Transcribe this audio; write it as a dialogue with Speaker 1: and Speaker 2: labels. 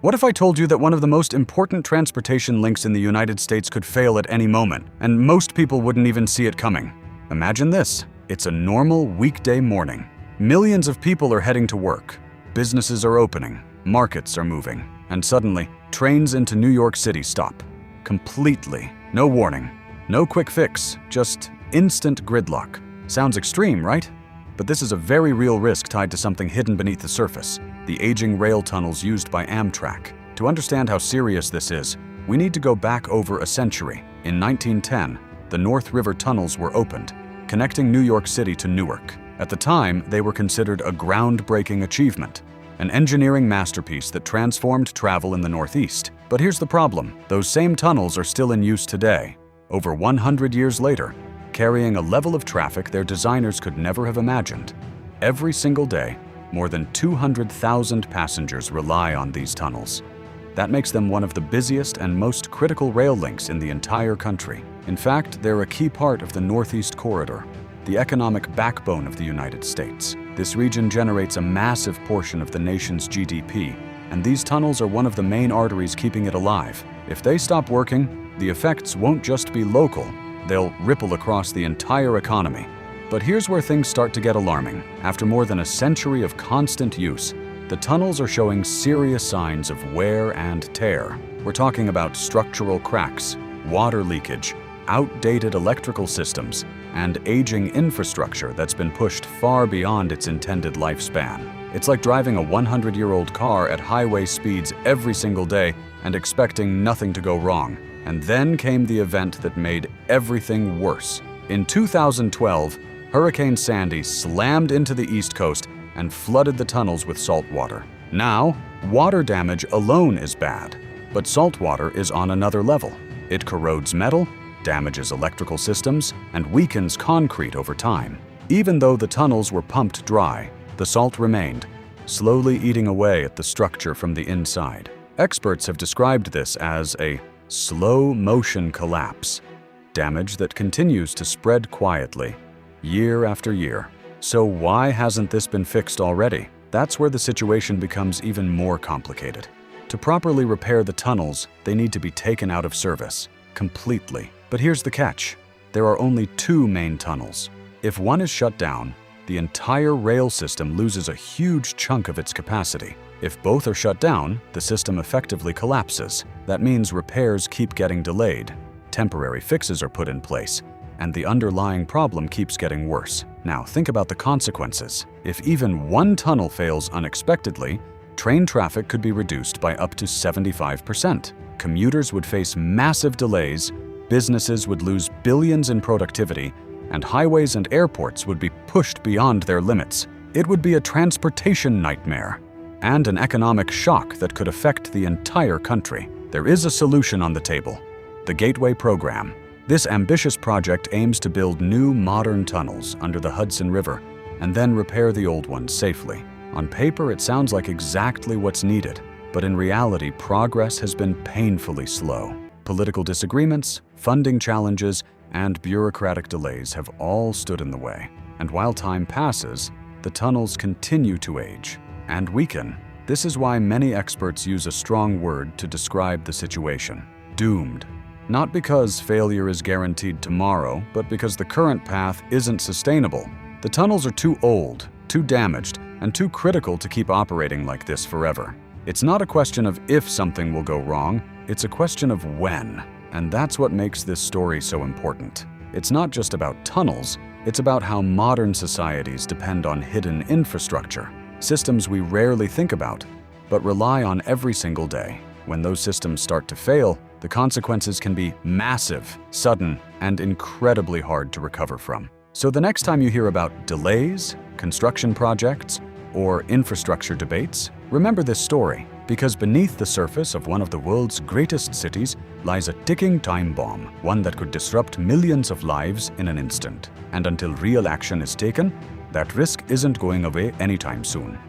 Speaker 1: What if I told you that one of the most important transportation links in the United States could fail at any moment, and most people wouldn't even see it coming? Imagine this. It's a normal weekday morning. Millions of people are heading to work. Businesses are opening. Markets are moving. And suddenly, trains into New York City stop. Completely. No warning. No quick fix. Just instant gridlock. Sounds extreme, right? But this is a very real risk tied to something hidden beneath the surface, the aging rail tunnels used by Amtrak. To understand how serious this is, we need to go back over a century. In 1910, the North River tunnels were opened, connecting New York City to Newark. At the time, they were considered a groundbreaking achievement, an engineering masterpiece that transformed travel in the Northeast. But here's the problem. Those same tunnels are still in use today, over 100 years later, carrying a level of traffic their designers could never have imagined. Every single day, more than 200,000 passengers rely on these tunnels. That makes them one of the busiest and most critical rail links in the entire country. In fact, they're a key part of the Northeast Corridor, the economic backbone of the United States. This region generates a massive portion of the nation's GDP, and these tunnels are one of the main arteries keeping it alive. If they stop working, the effects won't just be local, they'll ripple across the entire economy. But here's where things start to get alarming. After more than a century of constant use, the tunnels are showing serious signs of wear and tear. We're talking about structural cracks, water leakage, outdated electrical systems, and aging infrastructure that's been pushed far beyond its intended lifespan. It's like driving a 100-year-old car at highway speeds every single day and expecting nothing to go wrong. And then came the event that made everything worse. In 2012, Hurricane Sandy slammed into the East Coast and flooded the tunnels with salt water. Now, water damage alone is bad, but salt water is on another level. It corrodes metal, damages electrical systems, and weakens concrete over time. Even though the tunnels were pumped dry, the salt remained, slowly eating away at the structure from the inside. Experts have described this as a slow motion collapse, damage that continues to spread quietly, year after year. So why hasn't this been fixed already? That's where the situation becomes even more complicated. To properly repair the tunnels, they need to be taken out of service, completely. But here's the catch. There are only two main tunnels. If one is shut down, the entire rail system loses a huge chunk of its capacity. If both are shut down, the system effectively collapses. That means repairs keep getting delayed, temporary fixes are put in place, and the underlying problem keeps getting worse. Now, think about the consequences. If even one tunnel fails unexpectedly, train traffic could be reduced by up to 75%. Commuters would face massive delays, businesses would lose billions in productivity, and highways and airports would be pushed beyond their limits. It would be a transportation nightmare and an economic shock that could affect the entire country. There is a solution on the table: the Gateway Program. This ambitious project aims to build new modern tunnels under the Hudson River and then repair the old ones safely. On paper, it sounds like exactly what's needed, but in reality, progress has been painfully slow. Political disagreements, funding challenges, and bureaucratic delays have all stood in the way. And while time passes, the tunnels continue to age and weaken. This is why many experts use a strong word to describe the situation: doomed. Not because failure is guaranteed tomorrow, but because the current path isn't sustainable. The tunnels are too old, too damaged, and too critical to keep operating like this forever. It's not a question of if something will go wrong, it's a question of when. And that's what makes this story so important. It's not just about tunnels, it's about how modern societies depend on hidden infrastructure, systems we rarely think about, but rely on every single day. When those systems start to fail, the consequences can be massive, sudden, and incredibly hard to recover from. So the next time you hear about delays, construction projects, or infrastructure debates, remember this story, because beneath the surface of one of the world's greatest cities lies a ticking time bomb, one that could disrupt millions of lives in an instant. And until real action is taken, that risk isn't going away anytime soon.